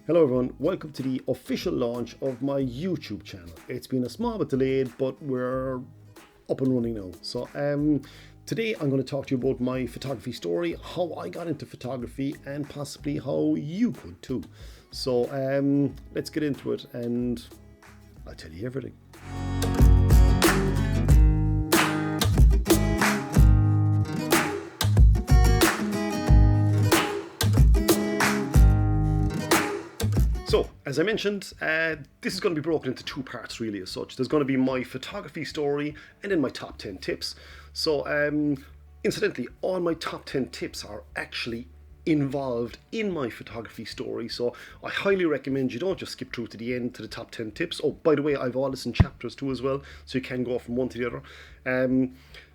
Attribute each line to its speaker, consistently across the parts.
Speaker 1: Hello everyone, welcome to the official launch of my YouTube channel. It's been a small bit delayed, but we're up and running now. So today I'm going to talk to you about my photography story, how I got into photography, and possibly how you could too. So let's get into it and I'll tell you everything. So, as I mentioned, this is going to be broken into two parts really as such. There's going to be my photography story and then my top 10 tips. So, incidentally, all my top 10 tips are actually involved in my photography story. So, I highly recommend you don't just skip through to the end to the top 10 tips. Oh, by the way, I've all this in chapters too as well, so you can go from one to the other.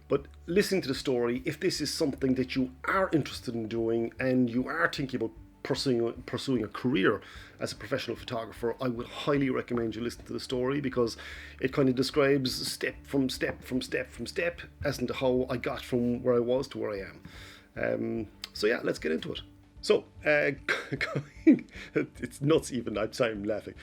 Speaker 1: But listening to the story, if this is something that you are interested in doing and you are thinking about pursuing a career as a professional photographer, I would highly recommend you listen to the story because it kind of describes step as into how I got from where I was to where I am. So yeah, let's get into it. So it's nuts even. I'm laughing.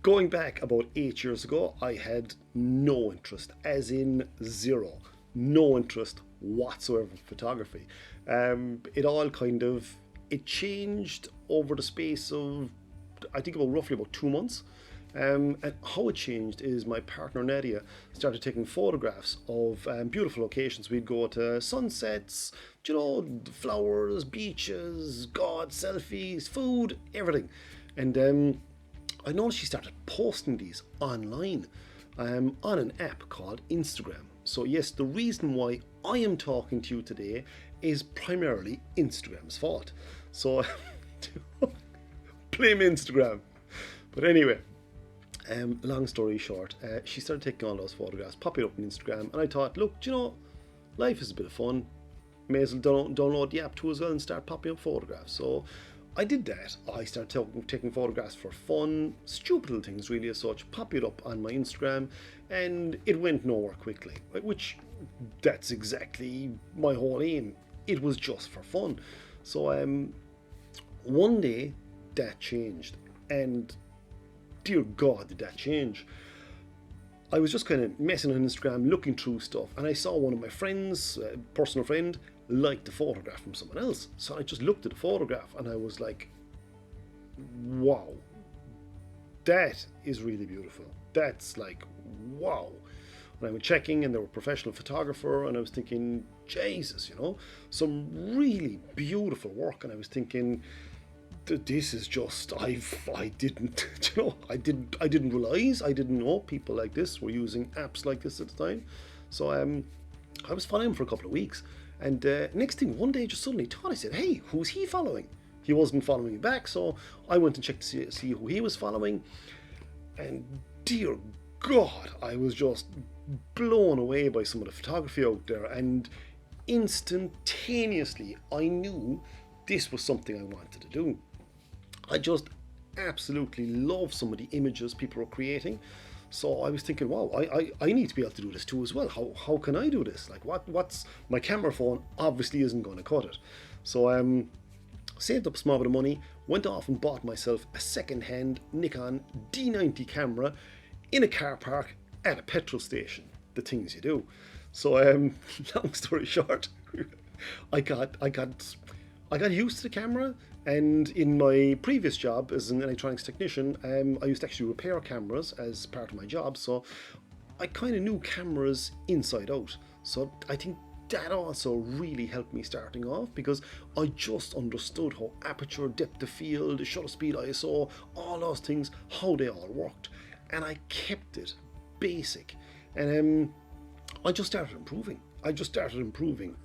Speaker 1: Going back about 8 years ago, I had no interest, as in zero, no interest whatsoever in photography. It changed over the space of, I think, roughly about 2 months. And how it changed is my partner Nadia started taking photographs of beautiful locations. We'd go to sunsets, flowers, beaches, God, selfies, food, everything. And I noticed she started posting these online on an app called Instagram. So yes, the reason why I am talking to you today is primarily Instagram's fault. So blame Instagram. But anyway, long story short, she started taking all those photographs, popping up on Instagram, and I thought, look, life is a bit of fun. May as well download the app too as well and start popping up photographs. So I did that. I started taking photographs for fun, stupid little things really as such, pop it up on my Instagram, and it went nowhere quickly, which that's exactly my whole aim. It was just for fun. So one day that changed, and dear God, did that change. I was just kind of messing on Instagram, looking through stuff, and I saw one of my friends, a personal friend, liked the photograph from someone else. So I just looked at the photograph and I was like, wow, that is really beautiful. That's like, wow. And I went checking and they were a professional photographer, and I was thinking, Jesus, some really beautiful work. And I was thinking, this is just, I didn't realize, I didn't know people like this were using apps like this at the time. So I was following him for a couple of weeks, and next thing, one day, just suddenly thought, I said, hey, who's he following? He wasn't following me back, so I went and checked to see who he was following, and dear God, I was just blown away by some of the photography out there, and instantaneously I knew this was something I wanted to do. I just absolutely love some of the images people are creating. So I was thinking, wow, I need to be able to do this too as well. How can I do this? Like what's my camera phone obviously isn't going to cut it. So saved up a small bit of money, went off and bought myself a second-hand Nikon D90 camera in a car park at a petrol station. The things you do. So long story short, I got used to the camera, and in my previous job as an electronics technician, I used to actually repair cameras as part of my job, so I kind of knew cameras inside out. So I think that also really helped me starting off, because I just understood how aperture, depth of field, shutter speed, ISO, all those things, how they all worked, and I kept it basic. And I just started improving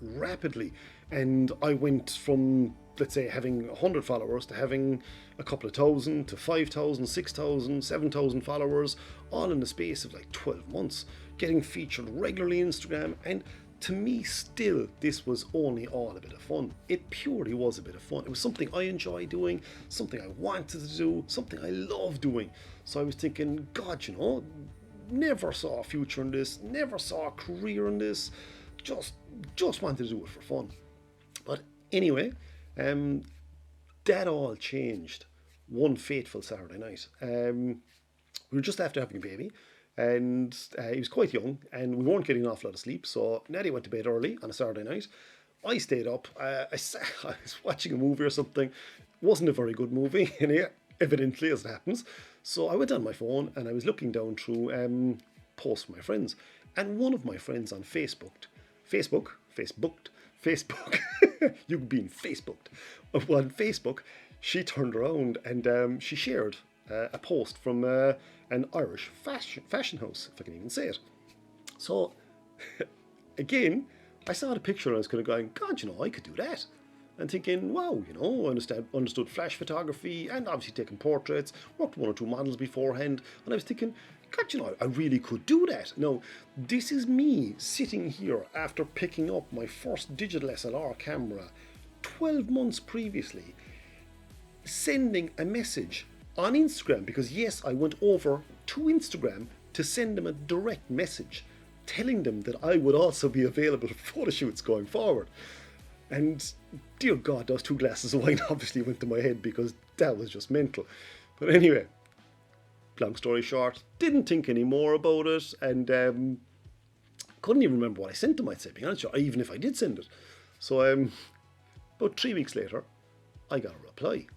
Speaker 1: rapidly, and I went from, let's say, having 100 followers to having a couple of thousand to 5,000, 6,000, 7,000 followers, all in the space of like 12 months, getting featured regularly on Instagram. And to me, still, this was only all a bit of fun. It purely was a bit of fun. It was something I enjoy doing, something I wanted to do, something I love doing. So I was thinking, God, never saw a future in this, never saw a career in this, just wanted to do it for fun. But anyway, that all changed one fateful Saturday night. We were just after having a baby, and he was quite young, and we weren't getting an awful lot of sleep. So Natty went to bed early on a Saturday night. I stayed up. I was watching a movie or something. Wasn't a very good movie, evidently, as it happens. So I went on my phone and I was looking down through posts from my friends, and one of my friends on Facebook, you being Facebooked, on Facebook, she turned around and she shared a post from an Irish fashion house, if I can even say it. So, again, I saw the picture and I was kind of going, God, I could do that. And thinking, wow, I understood flash photography and obviously taking portraits, worked one or two models beforehand. And I was thinking, God, I really could do that. Now, this is me sitting here after picking up my first digital SLR camera 12 months previously, sending a message on Instagram, because yes, I went over to Instagram to send them a direct message telling them that I would also be available for photo shoots going forward. And dear God, those 2 glasses of wine obviously went to my head because that was just mental. But anyway, long story short, didn't think any more about it, and couldn't even remember what I sent them, I'd say, being honest, even if I did send it. So about 3 weeks later, I got a reply.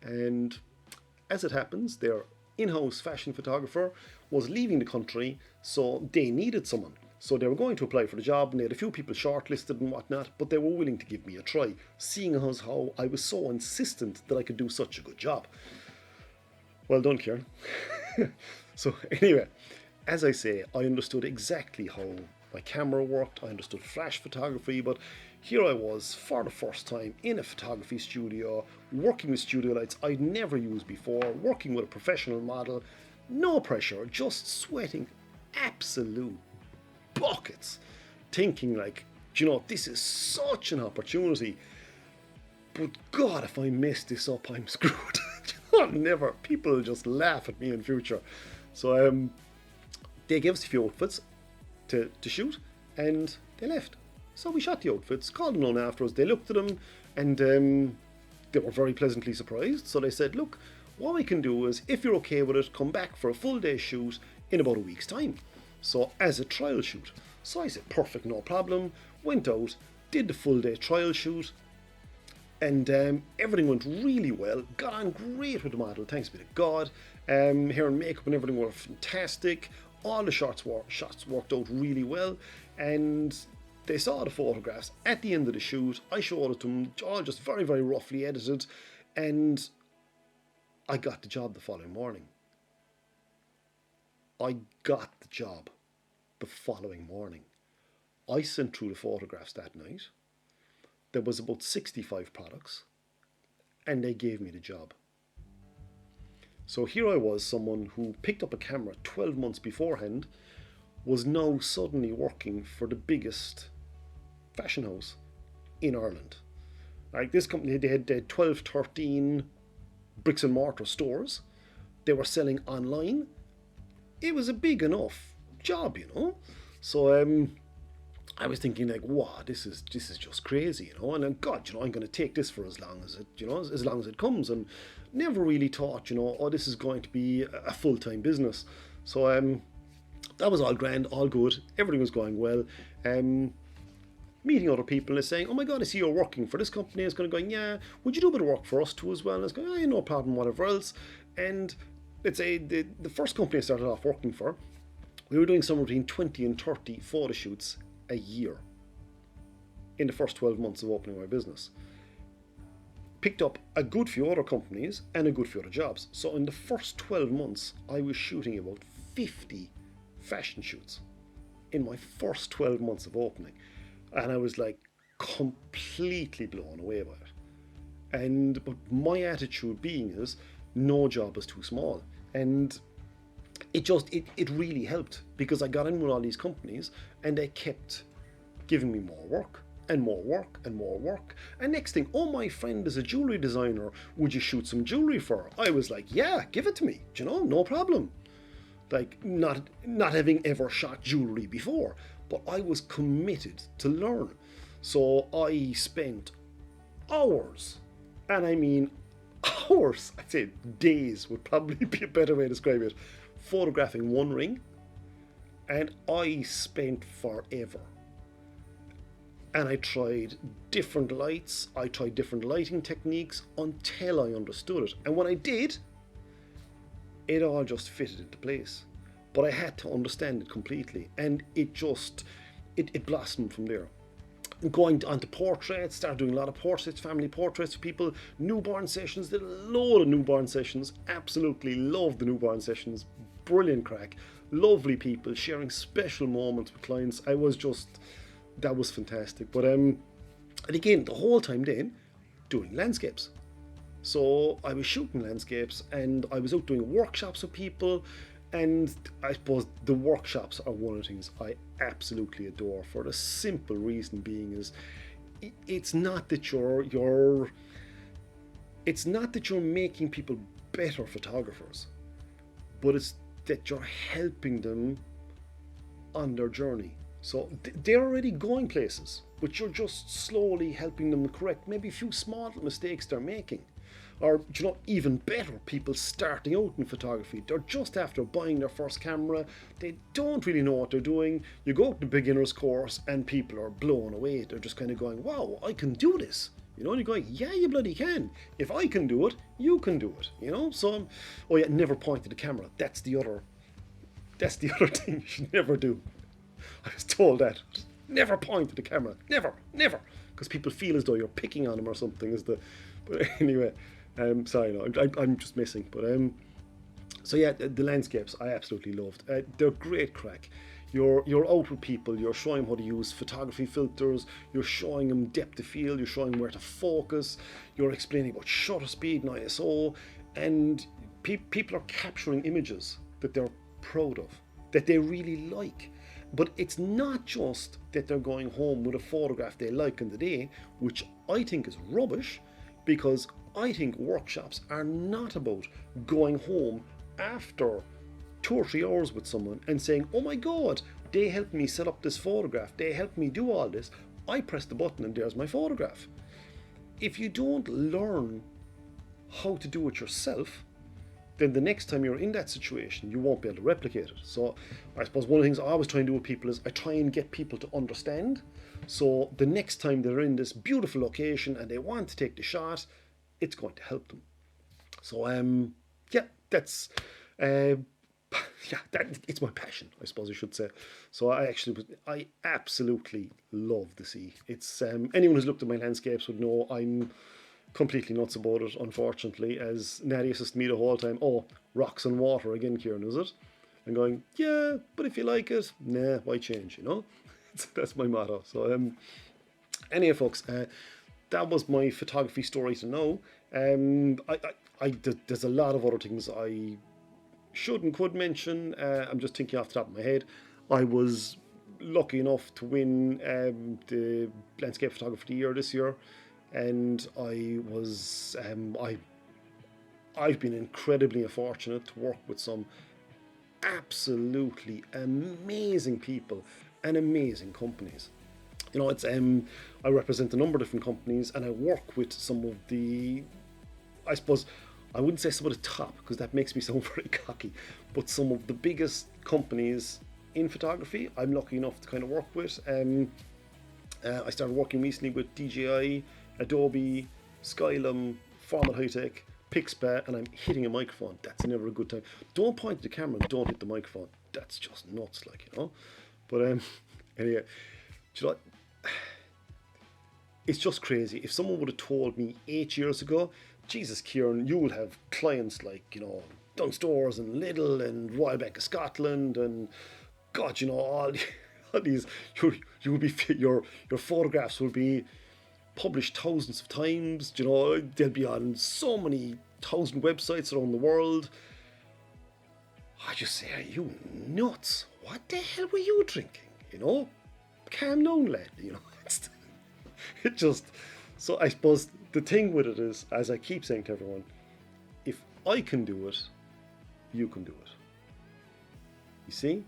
Speaker 1: And as it happens, their in-house fashion photographer was leaving the country, so they needed someone. So they were going to apply for the job, and they had a few people shortlisted and whatnot, but they were willing to give me a try, seeing as how I was so insistent that I could do such a good job. Well done, Kieran. So anyway, as I say, I understood exactly how my camera worked, I understood flash photography, but here I was for the first time in a photography studio, working with studio lights I'd never used before, working with a professional model, no pressure, just sweating absolute buckets, thinking like, this is such an opportunity, but God, if I mess this up, I'm screwed. Never. People will just laugh at me in future. So they gave us a few outfits to shoot, and they left. So we shot the outfits, called them on afterwards. They looked at them, and they were very pleasantly surprised. So they said, look, what we can do is, if you're okay with it, come back for a full day shoot in about a week's time. So as a trial shoot. So I said, perfect, no problem. Went out, did the full day trial shoot, and everything went really well. Got on great with the model, thanks be to God. Hair and makeup and everything were fantastic. All the shots worked out really well, and they saw the photographs at the end of the shoot. I showed it to them, all just very, very roughly edited, and I got the job the following morning. I got the job the following morning. I sent through the photographs that night. There was about 65 products, and they gave me the job. So here I was, someone who picked up a camera 12 months beforehand, was now suddenly working for the biggest fashion house in Ireland. Like, this company, they had 12, 13 bricks and mortar stores. They were selling online. It was a big enough job, So I was thinking like, wow, this is just crazy, And then, God, I'm going to take this for as long as it, as long as it comes. And never really thought, this is going to be a full-time business. So that was all grand, all good. Everything was going well. Meeting other people and saying, oh my God, I see you're working for this company. It's going to go, yeah, would you do a bit of work for us too as well? And I was going, yeah, no problem, whatever else. And let's say the first company I started off working for, we were doing somewhere between 20 and 30 photo shoots a year in the first 12 months of opening my business. Picked up a good few other companies and a good few other jobs. So in the first 12 months, I was shooting about 50 fashion shoots in my first 12 months of opening. And I was like completely blown away by it. But my attitude being is, no job is too small. And it really helped, because I got in with all these companies and they kept giving me more work and more work and more work. And next thing, oh, my friend is a jewelry designer, would you shoot some jewelry for her? I was like, yeah, give it to me, no problem. Like, not having ever shot jewelry before, but I was committed to learn. So I spent hours, and I mean hours, I'd say days would probably be a better way to describe it, photographing one ring, and I spent forever. And I tried different lights, I tried different lighting techniques until I understood it. And when I did, it all just fitted into place. But I had to understand it completely, and it blossomed from there. Going on to portraits, started doing a lot of portraits, family portraits for people, newborn sessions, did a load of newborn sessions, absolutely loved the newborn sessions, brilliant crack, lovely people, sharing special moments with clients. That was fantastic. But and again, the whole time then, doing landscapes. So I was shooting landscapes and I was out doing workshops with people, and I suppose the workshops are one of the things I absolutely adore, for the simple reason being is it's not that you're making people better photographers, but it's that you're helping them on their journey. So they're already going places, but you're just slowly helping them correct maybe a few small mistakes they're making. Or, even better, people starting out in photography. They're just after buying their first camera. They don't really know what they're doing. You go to the beginner's course and people are blown away. They're just kind of going, wow, I can do this. And you're going, yeah, you bloody can. If I can do it, you can do it. So, oh yeah, never point to the camera. That's the other thing you should never do. I was told that. Never point to the camera. Never. Because people feel as though you're picking on them or something. But anyway, sorry, no, I'm just missing. But so yeah, the landscapes I absolutely loved. They're great crack. You're out with people. You're showing them how to use photography filters. You're showing them depth of field. You're showing them where to focus. You're explaining about shutter speed and ISO, and people are capturing images that they're proud of, that they really like. But it's not just that they're going home with a photograph they like in the day, which I think is rubbish, because I think workshops are not about going home after 2 or 3 hours with someone and saying, oh my God, they helped me set up this photograph, they helped me do all this, I pressed the button and there's my photograph. If you don't learn how to do it yourself, then the next time you're in that situation, you won't be able to replicate it. So I suppose one of the things I always try and do with people is I try and get people to understand. So the next time they're in this beautiful location and they want to take the shot, it's going to help them. So yeah, that's it's my passion, I suppose I should say. So I absolutely love the sea. It's anyone who's looked at my landscapes would know I'm completely nuts about it, unfortunately, as Nadia says to me the whole time, oh, rocks and water again, Kieran, is it? I'm going, yeah, but if you like it, nah, why change, That's my motto. So anyway, folks, that was my photography story to know. There's a lot of other things I should and could mention. I'm just thinking off the top of my head. I was lucky enough to win the Landscape Photographer of the Year this year, and I've been incredibly fortunate to work with some absolutely amazing people and amazing companies. It's I represent a number of different companies, and I work with some of the, I suppose, I wouldn't say some of the top, because that makes me sound very cocky, but some of the biggest companies in photography I'm lucky enough to kind of work with. I started working recently with DJI, Adobe, Skylum, Format High Tech, Pixpah, and I'm hitting a microphone. That's never a good time. Don't point to the camera and don't hit the microphone. That's just nuts, But anyway, it's just crazy. If someone would have told me 8 years ago, Jesus, Kieran, you will have clients like, Dunnes Stores and Lidl and Royal Bank of Scotland and God, all these, you will be, your photographs will be published thousands of times, they'll be on so many thousand websites around the world. I just say, are you nuts? What the hell were you drinking? Calm down, lad. It just, so I suppose the thing with it is, as I keep saying to everyone, if I can do it, you can do it. You see,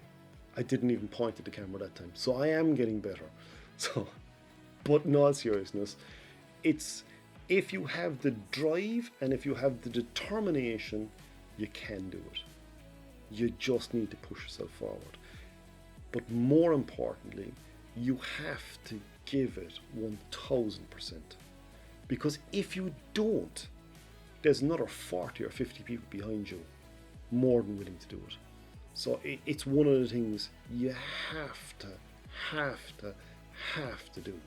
Speaker 1: I didn't even point at the camera that time, so I am getting better. So, but in all seriousness, it's if you have the drive and if you have the determination, you can do it. You just need to push yourself forward. But more importantly, you have to give it 1000%. Because if you don't, there's another 40 or 50 people behind you more than willing to do it. So it's one of the things you have to do.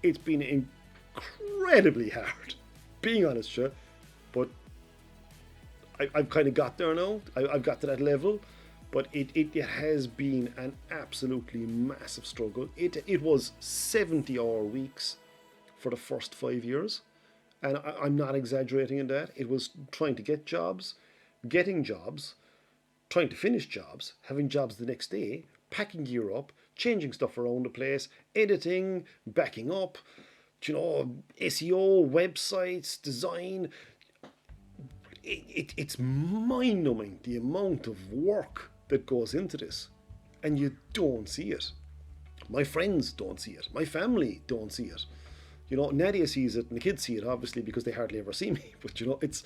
Speaker 1: It's been incredibly hard, being honest, sure, but I've kind of got there now. I've got to that level, but it has been an absolutely massive struggle. It was 70-hour weeks for the first 5 years, and I'm not exaggerating in that. It was trying to get jobs, getting jobs, trying to finish jobs, having jobs the next day, packing gear up, changing stuff around the place, editing, backing up, SEO, websites, design. It's mind-numbing the amount of work that goes into this, and you don't see it. My friends don't see it. My family don't see it. Nadia sees it, and the kids see it, obviously, because they hardly ever see me. But it's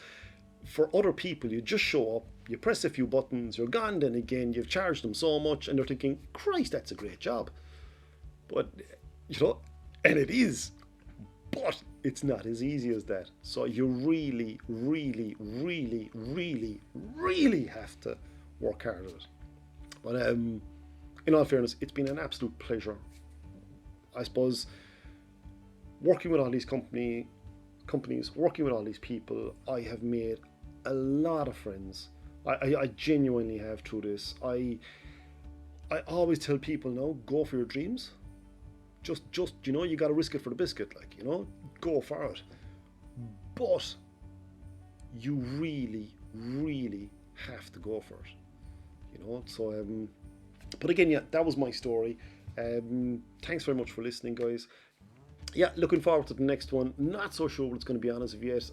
Speaker 1: for other people. You just show up, you press a few buttons, you're gone. Then again, you've charged them so much, and they're thinking, "Christ, that's a great job." But and it is. But it's not as easy as that. So you really, really, really, really, really have to work hard at it. But in all fairness, it's been an absolute pleasure. I suppose working with all these companies, working with all these people, I have made a lot of friends. I genuinely have through this. I always tell people now, go for your dreams. Just you got to risk it for the biscuit, go for it. But you really, really have to go for it, So, but again, yeah, that was my story. Thanks very much for listening, guys. Yeah, looking forward to the next one. Not so sure what it's going to be on as of yet.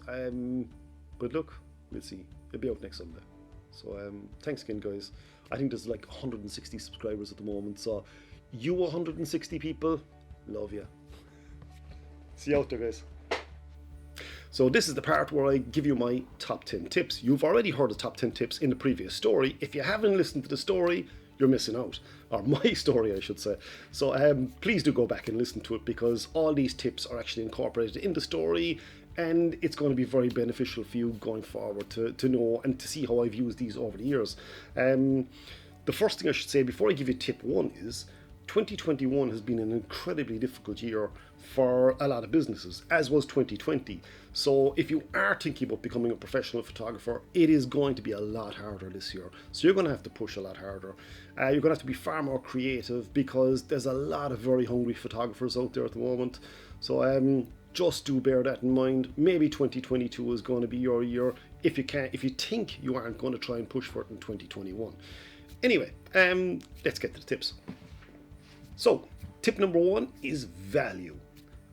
Speaker 1: But look, we'll see. It'll be out next Sunday. So, thanks again, guys. I think there's like 160 subscribers at the moment. So, you 160 people, love you. See you out there, guys. So this is the part where I give you my top 10 tips. You've already heard the top 10 tips in the previous story. If you haven't listened to the story, you're missing out. Or my story, I should say. So please do go back and listen to it, because all these tips are actually incorporated in the story, and it's going to be very beneficial for you going forward to know and to see how I've used these over the years. The first thing I should say before I give you tip one is 2021 has been an incredibly difficult year for a lot of businesses, as was 2020. So if you are thinking about becoming a professional photographer, it is going to be a lot harder this year. So you're going to have to push a lot harder. You're going to have to be far more creative, because there's a lot of very hungry photographers out there at the moment. So just do bear that in mind. Maybe 2022 is going to be your year if you think you aren't going to try and push for it in 2021. Anyway, let's get to the tips. So, tip number one is value.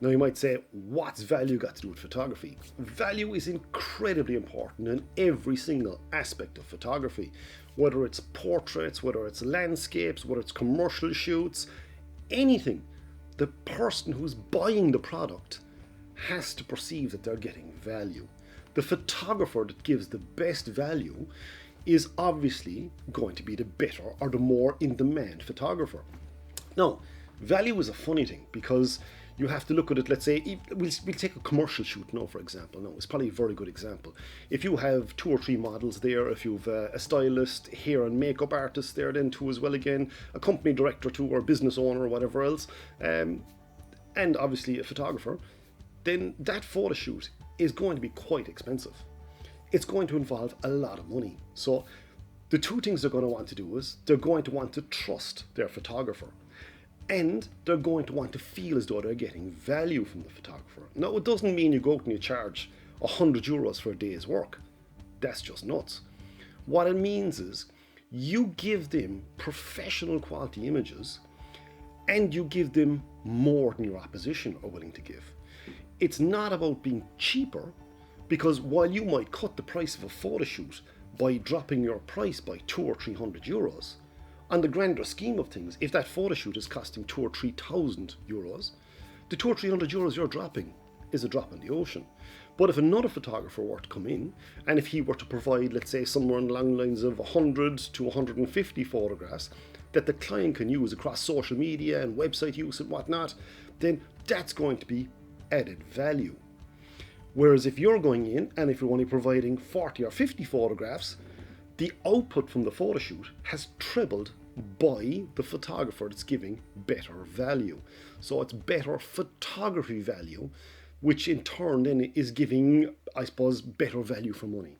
Speaker 1: Now you might say, what's value got to do with photography? Value is incredibly important in every single aspect of photography. Whether it's portraits, whether it's landscapes, whether it's commercial shoots, anything. The person who's buying the product has to perceive that they're getting value. The photographer that gives the best value is obviously going to be the better or the more in-demand photographer. Now, value is a funny thing, because you have to look at it. Let's say we'll take a commercial shoot now, for example. Now, it's probably a very good example. If you have 2 or 3 models there, if you've a stylist, hair and makeup artist there then too as well again, a company director too, or business owner or whatever else, and obviously a photographer, then that photo shoot is going to be quite expensive. It's going to involve a lot of money. So the 2 things they're going to want to do is they're going to want to trust their photographer. And they're going to want to feel as though they're getting value from the photographer. Now, it doesn't mean you go out and you charge €100 for a day's work. That's just nuts. What it means is you give them professional quality images, and you give them more than your opposition are willing to give. It's not about being cheaper, because while you might cut the price of a photo shoot by dropping your price by €200 or €300, on the grander scheme of things, if that photo shoot is costing €2,000 or €3,000, the €200 or €300 you're dropping is a drop in the ocean. But if another photographer were to come in, and if he were to provide, let's say, somewhere along the lines of 100 to 150 photographs that the client can use across social media and website use and whatnot, then that's going to be added value. Whereas if you're going in and if you're only providing 40 or 50 photographs, the output from the photo shoot has tripled by the photographer that's giving better value. So it's better photography value, which in turn then is giving, I suppose, better value for money.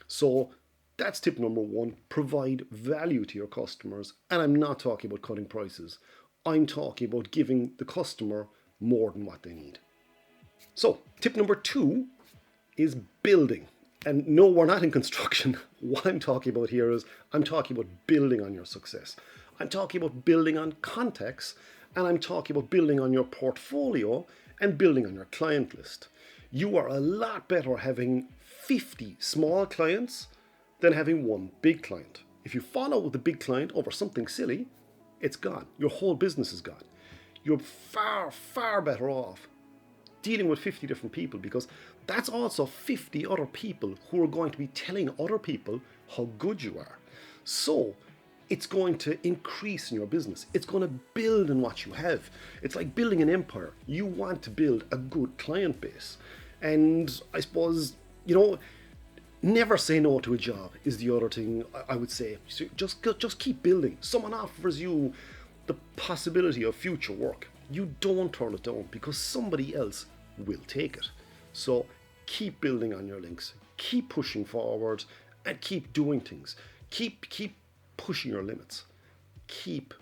Speaker 1: So that's tip number one, provide value to your customers. And I'm not talking about cutting prices. I'm talking about giving the customer more than what they need. So tip number two is building. And no, we're not in construction. What I'm talking about here is I'm talking about building on your success. I'm talking about building on contacts, and I'm talking about building on your portfolio and building on your client list. You are a lot better having 50 small clients than having one big client. If you fall out with a big client over something silly, it's gone. Your whole business is gone. You're far, far better off dealing with 50 different people, because that's also 50 other people who are going to be telling other people how good you are. So it's going to increase in your business. It's going to build in what you have. It's like building an empire. You want to build a good client base. And I suppose, never say no to a job is the other thing I would say. So just keep building. Someone offers you the possibility of future work. You don't turn it down, because somebody else will take it. So keep building on your links, keep pushing forward, and keep doing things. Keep pushing your limits. Keep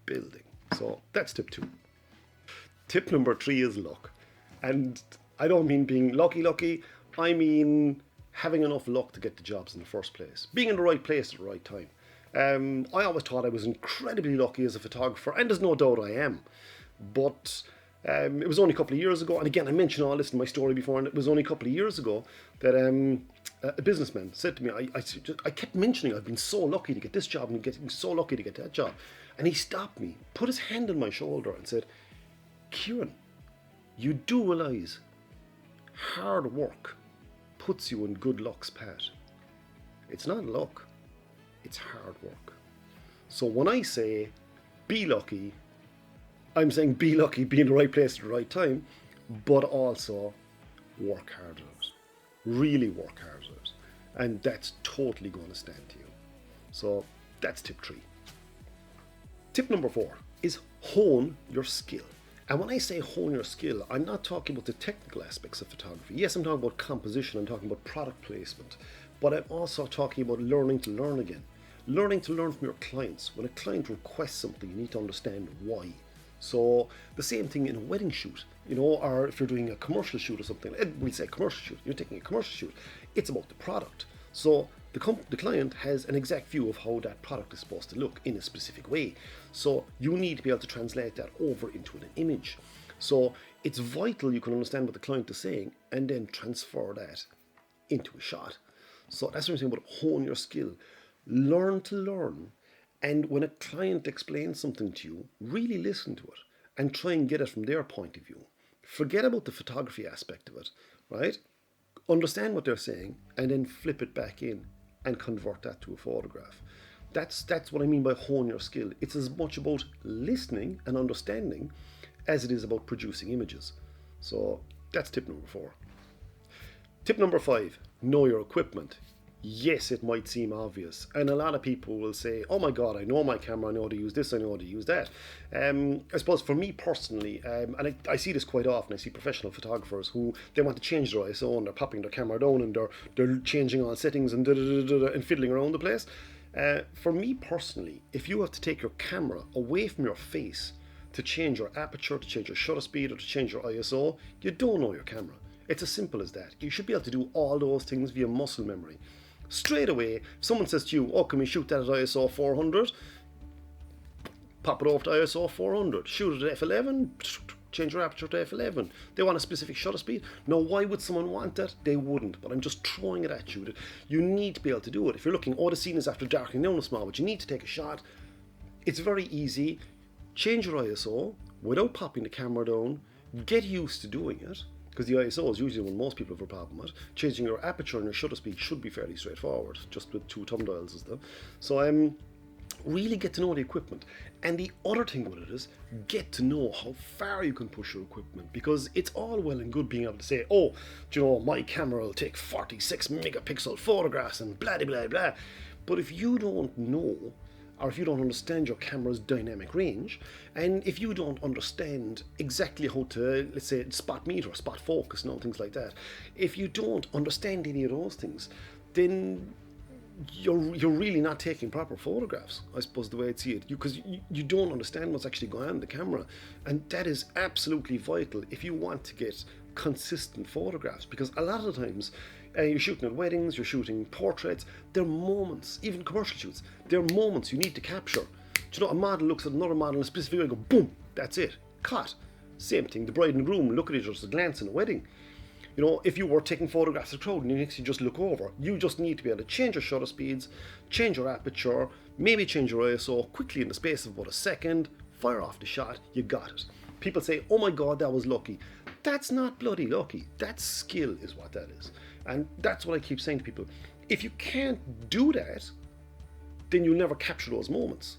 Speaker 1: building. So that's tip two. Tip number three is luck. And I don't mean being lucky. I mean having enough luck to get the jobs in the first place. Being in the right place at the right time. I always thought I was incredibly lucky as a photographer, and there's no doubt I am. But it was only a couple of years ago, and again, I mentioned all this in my story before, and it was only a couple of years ago that a businessman said to me, I kept mentioning I've been so lucky to get this job and getting so lucky to get that job. And he stopped me, put his hand on my shoulder and said, Kieran, you do realise hard work puts you in good luck's path. It's not luck, it's hard work. So when I say be lucky, I'm saying be lucky, be in the right place at the right time, but also work hard at it. Really work hard at it. And that's totally going to stand to you. So that's tip three. Tip number four is hone your skill. And when I say hone your skill, I'm not talking about the technical aspects of photography. Yes, I'm talking about composition, I'm talking about product placement, but I'm also talking about learning to learn again. Learning to learn from your clients. When a client requests something, you need to understand why. So the same thing in a wedding shoot, or if you're doing a commercial shoot or something, we say commercial shoot, you're taking a commercial shoot, it's about the product. So the client has an exact view of how that product is supposed to look in a specific way. So you need to be able to translate that over into an image. So it's vital you can understand what the client is saying and then transfer that into a shot. So that's what I'm saying about hone your skill. Learn to learn. And when a client explains something to you, really listen to it and try and get it from their point of view. Forget about the photography aspect of it, right? Understand what they're saying and then flip it back in and convert that to a photograph. That's what I mean by hone your skill. It's as much about listening and understanding as it is about producing images. So that's tip number four. Tip number five, know your equipment. Yes, it might seem obvious, and a lot of people will say, oh my god, I know my camera, I know how to use this, I know how to use that. I suppose for me personally, and I see this quite often, I see professional photographers who, they want to change their ISO and they're popping their camera down and they're changing all settings and and fiddling around the place. For me personally, if you have to take your camera away from your face to change your aperture, to change your shutter speed, or to change your ISO, you don't know your camera. It's as simple as that. You should be able to do all those things via muscle memory. Straight away, if someone says to you, oh, can we shoot that at ISO 400? Pop it over to ISO 400. Shoot it at f11, change your aperture to f11. They want a specific shutter speed. Now, why would someone want that? They wouldn't, but I'm just throwing it at you. You need to be able to do it. If you're looking, oh, the scene is after darkening down a small, but you need to take a shot. It's very easy. Change your ISO without popping the camera down. Get used to doing it. because the ISO is usually the one most people have a problem with. Changing your aperture and your shutter speed should be fairly straightforward, just with 2 thumb dials and stuff. So really get to know the equipment. And the other thing with it is, get to know how far you can push your equipment, because it's all well and good being able to say, oh, do you know, my camera will take 46 megapixel photographs and blah blah blah blah. But if you don't know, or if you don't understand your camera's dynamic range, and if you don't understand exactly how to, let's say, spot meter, spot focus and all things like that, if you don't understand any of those things, then you're really not taking proper photographs, I suppose, the way I'd see it, because you don't understand what's actually going on in the camera. And that is absolutely vital if you want to get consistent photographs, because a lot of the times you're shooting at weddings, you're shooting portraits, they're moments, even commercial shoots, they're moments you need to capture. Do you know, a model looks at another model in a specific way and go, boom, that's it, cut. Same thing, the bride and groom look at each other, just a glance in a wedding. You know, if you were taking photographs of the crowd and you next you just look over, you just need to be able to change your shutter speeds, change your aperture, maybe change your ISO quickly in the space of about a second, fire off the shot, you got it. People say, oh my God, that was lucky. That's not bloody lucky. That's skill is what that is. And that's what I keep saying to people. If you can't do that, then you'll never capture those moments.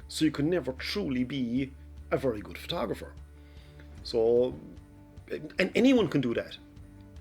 Speaker 1: So you can never truly be a very good photographer. So, and anyone can do that.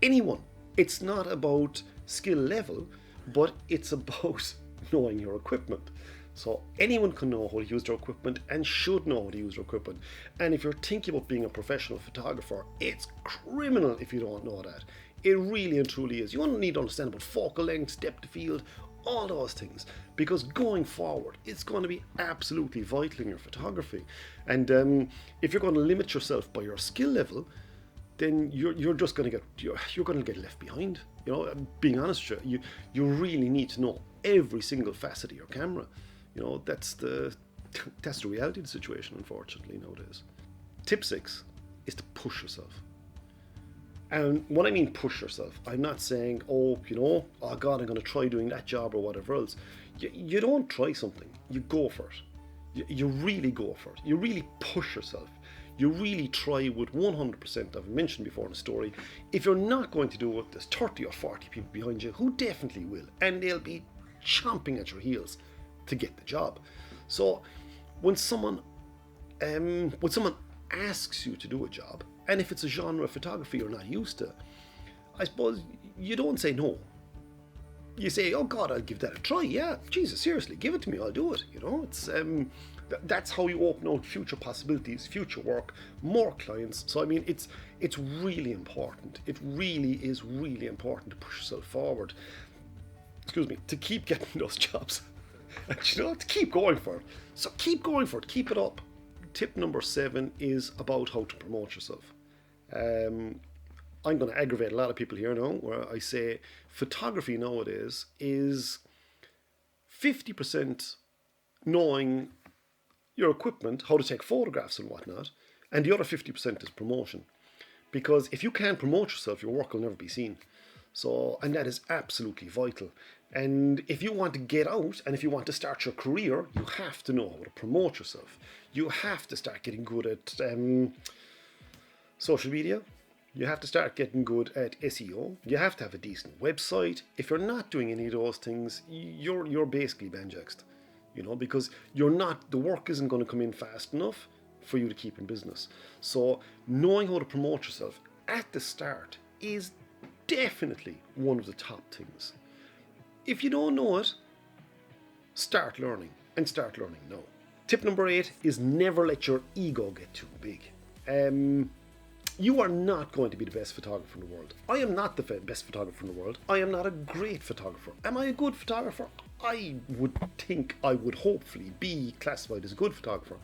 Speaker 1: Anyone. It's not about skill level, but it's about knowing your equipment. So anyone can know how to use their equipment and should know how to use their equipment. And if you're thinking about being a professional photographer, it's criminal if you don't know that. It really and truly is. You don't need to understand about focal length, depth of field, all those things, because going forward, it's going to be absolutely vital in your photography. And if you're going to limit yourself by your skill level, then you're just going to get left behind. You know, being honest with you, you really need to know every single facet of your camera. You know, that's the reality of the situation, unfortunately, nowadays. Tip 6 is to push yourself. And when I mean push yourself, I'm not saying, oh God, I'm going to try doing that job or whatever else. You don't try something, you go for it. You really go for it. You really push yourself. You really try with 100%. I've mentioned before in the story, if you're not going to do it, there's 30 or 40 people behind you who definitely will, and they'll be chomping at your heels to get the job. So when someone asks you to do a job, and if it's a genre of photography you're not used to, I suppose you don't say no. You say, oh God, I'll give that a try. Yeah, Jesus, seriously, give it to me, I'll do it. You know, it's that's how you open out future possibilities, future work, more clients. So I mean, it's really important. It really is really important to push yourself forward. Excuse me, to keep getting those jobs. And to keep going for it. So keep going for it, keep it up. Tip number 7 is about how to promote yourself. I'm going to aggravate a lot of people here now, where I say photography nowadays is 50% knowing your equipment, how to take photographs and whatnot, and the other 50% is promotion. Because if you can't promote yourself, your work will never be seen. So, and that is absolutely vital. And if you want to get out, and if you want to start your career, you have to know how to promote yourself. You have to start getting good at social media. You have to start getting good at SEO. You have to have a decent website. If you're not doing any of those things, you're basically banjaxed, because the work isn't going to come in fast enough for you to keep in business. So knowing how to promote yourself at the start is definitely one of the top things. If you don't know it, start learning, and start learning now. Tip number 8 is never let your ego get too big. You are not going to be the best photographer in the world. I am not the best photographer in the world. I am not a great photographer. Am I a good photographer? I would hopefully be classified as a good photographer.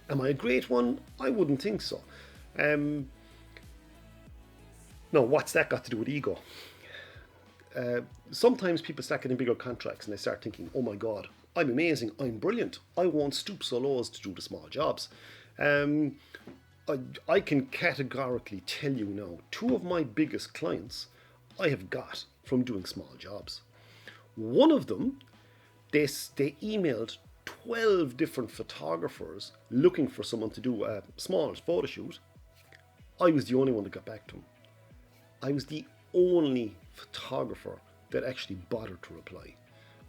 Speaker 1: Am I a great one? I wouldn't think so. No, what's that got to do with ego? Sometimes people start getting bigger contracts and they start thinking, oh my God, I'm amazing, I'm brilliant, I won't stoop so low as to do the small jobs. I can categorically tell you now, 2 of my biggest clients I have got from doing small jobs. One of them, they emailed 12 different photographers looking for someone to do a small photo shoot. I was the only one that got back to them. I was the only photographer that actually bothered to reply.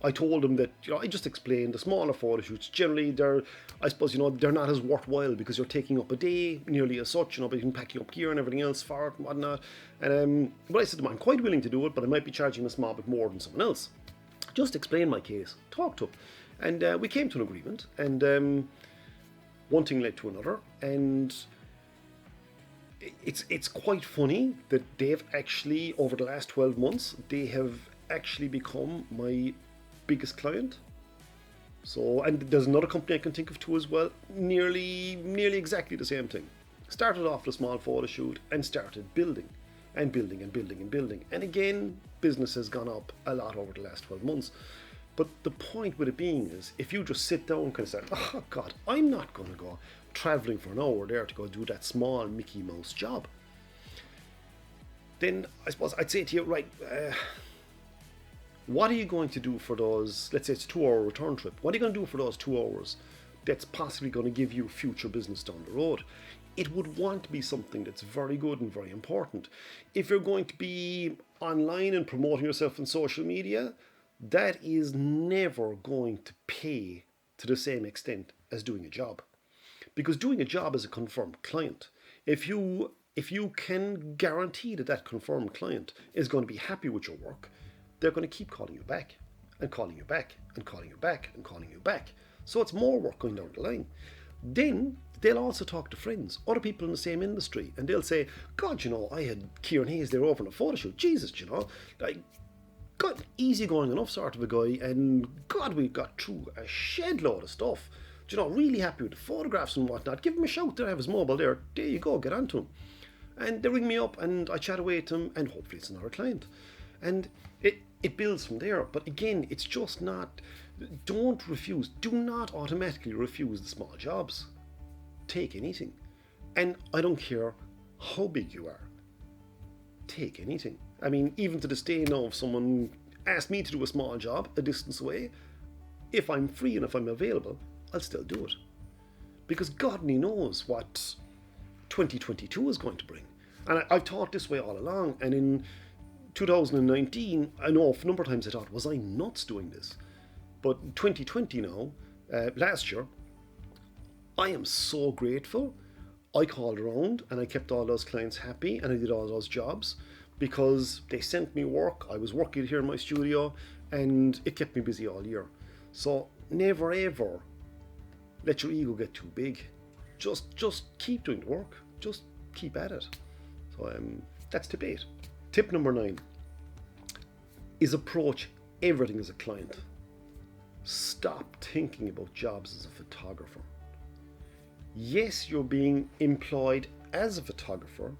Speaker 1: I told them that, I just explained the smaller photo shoots, generally I suppose, they're not as worthwhile because you're taking up a day nearly as such, but you can packing up gear and everything else for it and whatnot. And but I said to them, I'm quite willing to do it, but I might be charging a small bit more than someone else. Just explain my case, talk to them. And we came to an agreement, and one thing led to another, and it's quite funny that they've actually, over the last 12 months, they have actually become my biggest client. So, and there's another company I can think of too as well, nearly exactly the same thing. Started off with a small photo shoot and started building and building and building and building. And again, business has gone up a lot over the last 12 months. But the point with it being is, if you just sit down and kind of say, oh God, I'm not going to go traveling for an hour there to go do that small Mickey Mouse job, then I suppose I'd say to you, right, what are you going to do for those, let's say it's a 2-hour return trip, what are you going to do for those 2 hours that's possibly going to give you future business down the road? It would want to be something that's very good and very important. If you're going to be online and promoting yourself on social media, that is never going to pay to the same extent as doing a job. Because doing a job is a confirmed client. If you can guarantee that that confirmed client is going to be happy with your work, they're going to keep calling you back and calling you back and calling you back and calling you back. So it's more work going down the line. Then they'll also talk to friends, other people in the same industry, and they'll say, God, I had Kieran Hayes there over on a photo shoot. Jesus, like, God, easy going enough sort of a guy, and God, we got through a shed load of stuff. Really happy with the photographs and whatnot. Give him a shout. There, I have his mobile there. There you go, get on to him. And they ring me up and I chat away to him, and hopefully it's another client. And it builds from there. But again, it's just not, don't refuse. Do not automatically refuse the small jobs. Take anything. And I don't care how big you are. Take anything. I mean, even to this day now, if someone asked me to do a small job a distance away, if I'm free and if I'm available, I'll still do it. Because God only knows what 2022 is going to bring. And I've thought this way all along. And in 2019, I know a number of times I thought, was I nuts doing this? But 2020 now, last year, I am so grateful. I called around and I kept all those clients happy and I did all those jobs because they sent me work. I was working here in my studio and it kept me busy all year. So never ever let your ego get too big. Just keep doing the work. Just keep at it. So that's tip 8. Tip number 9 is approach everything as a client. Stop thinking about jobs as a photographer. Yes, you're being employed as a photographer,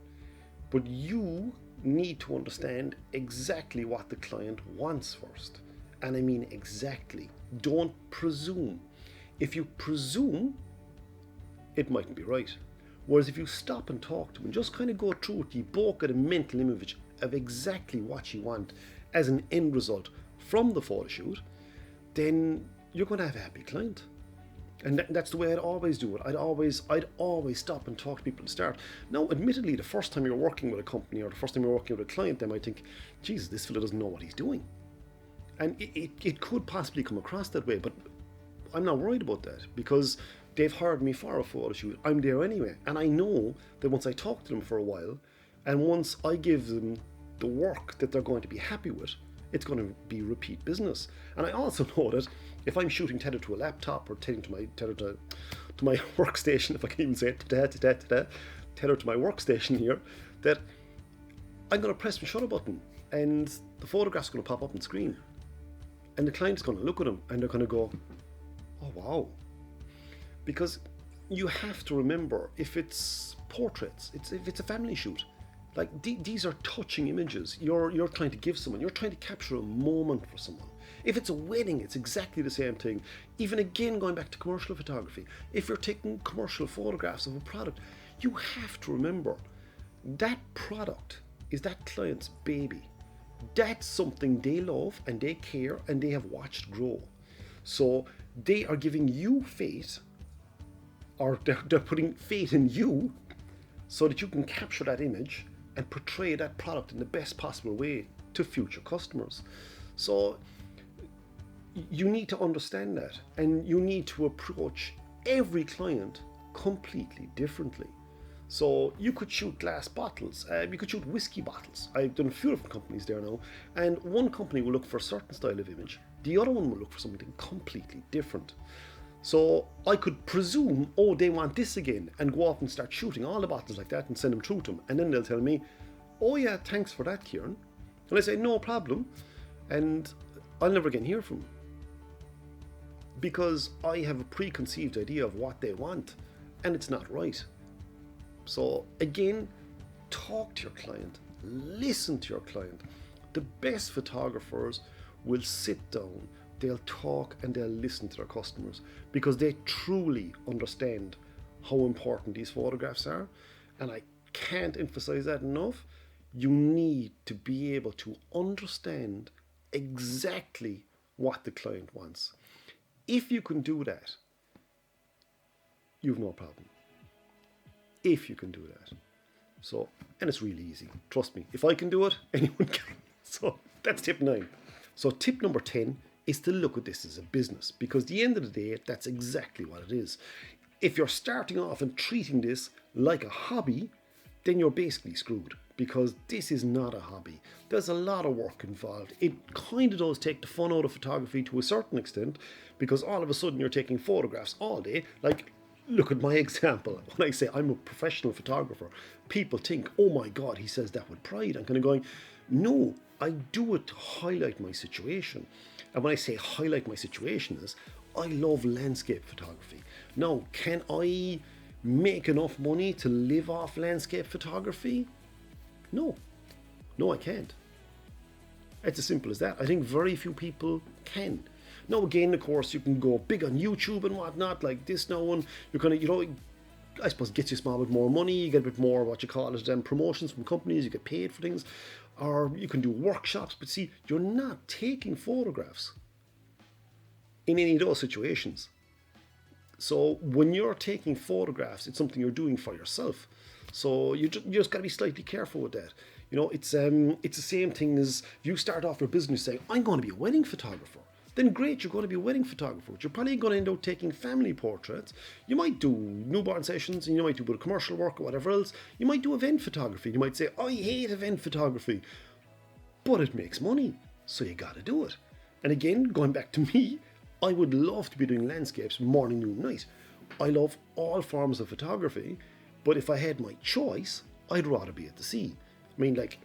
Speaker 1: but you need to understand exactly what the client wants first. And I mean exactly. Don't presume. If you presume, it mightn't be right. Whereas if you stop and talk to them and just kind of go through it, you both get a mental image of exactly what you want as an end result from the photo shoot, then you're going to have a happy client. And that's the way I'd always do it. I'd always stop and talk to people at the start. Now, admittedly, the first time you're working with a company or the first time you're working with a client, they might think, Jesus, this fella doesn't know what he's doing. And it could possibly come across that way, but I'm not worried about that because they've hired me for a photo shoot. I'm there anyway. And I know that once I talk to them for a while, and once I give them the work that they're going to be happy with, it's going to be repeat business. And I also know that if I'm shooting tethered to a laptop or tethered to my workstation, if I can even say it, tethered to my workstation here, that I'm going to press the shutter button and the photograph's going to pop up on screen. And the client's going to look at them and they're going to go, oh wow. Because you have to remember, if it's portraits, if it's a family shoot, like these are touching images. You're trying to give someone, you're trying to capture a moment for someone. If it's a wedding, it's exactly the same thing. Even again, going back to commercial photography, if you're taking commercial photographs of a product, you have to remember that product is that client's baby. That's something they love and they care and they have watched grow. So they are giving you faith, or they're putting faith in you so that you can capture that image and portray that product in the best possible way to future customers. So you need to understand that, and you need to approach every client completely differently. So you could shoot glass bottles, you could shoot whiskey bottles. I've done a few different companies there now, and one company will look for a certain style of image, the other one will look for something completely different. So I could presume, oh, they want this again, and go off and start shooting all the bottles like that and send them through to them, and then they'll tell me, oh yeah, thanks for that, Kieran. And I say, no problem, and I'll never again hear from them, because I have a preconceived idea of what they want, and it's not right. So again, talk to your client, listen to your client. The best photographers will sit down, they'll talk and they'll listen to their customers, because they truly understand how important these photographs are. And I can't emphasize that enough. You need to be able to understand exactly what the client wants. If you can do that, you've no problem. If you can do that. So, and it's really easy. Trust me, if I can do it, anyone can. So that's tip 9. So tip number 10 is to look at this as a business, because at the end of the day, that's exactly what it is. If you're starting off and treating this like a hobby, then you're basically screwed, because this is not a hobby. There's a lot of work involved. It kind of does take the fun out of photography to a certain extent, because all of a sudden you're taking photographs all day. Like, look at my example. When I say I'm a professional photographer, people think, oh my God, he says that with pride. I'm kind of going, no, I do it to highlight my situation. And when I say highlight my situation is, I love landscape photography. Now, can I make enough money to live off landscape photography? No, I can't. It's as simple as that. I think very few people can. Now again, of course, you can go big on YouTube and whatnot, like this now, and you're kind of, I suppose it gets you a small bit more money, you get a bit more, what you call it, promotions from companies, you get paid for things, or you can do workshops, but see, you're not taking photographs in any of those situations. So when you're taking photographs, it's something you're doing for yourself. So you just got to be slightly careful with that. It's the same thing as if you start off your business saying, I'm going to be a wedding photographer. Then great, you're going to be a wedding photographer. You're probably going to end up taking family portraits. You might do newborn sessions, and you might do a bit of commercial work or whatever else. You might do event photography. You might say, I hate event photography, but it makes money, so you got to do it. And again, going back to me, I would love to be doing landscapes morning, noon, night. I love all forms of photography, but if I had my choice, I'd rather be at the sea. I mean, like,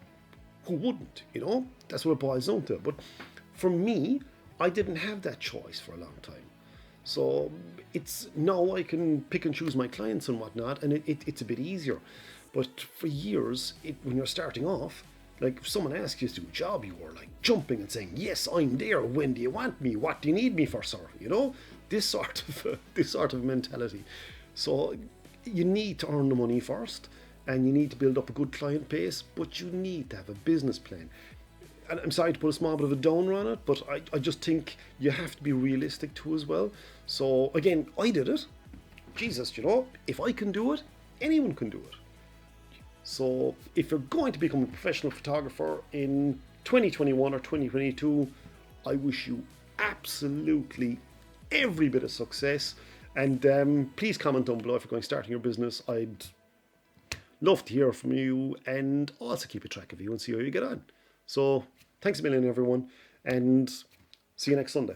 Speaker 1: who wouldn't, That's what it boils down to. But for me, I didn't have that choice for a long time. So it's now I can pick and choose my clients and whatnot, and it's a bit easier. But for years, when you're starting off, like if someone asks you to do a job, you were like jumping and saying, yes, I'm there. When do you want me? What do you need me for, sir? This sort of mentality. So you need to earn the money first, and you need to build up a good client base, but you need to have a business plan. And I'm sorry to put a small bit of a downer on it, but I just think you have to be realistic too as well. So again, I did it. Jesus, if I can do it, anyone can do it. So if you're going to become a professional photographer in 2021 or 2022, I wish you absolutely every bit of success. And please comment down below if you're going starting your business. I'd love to hear from you, and also keep a track of you and see how you get on. So thanks a million, everyone, and see you next Sunday.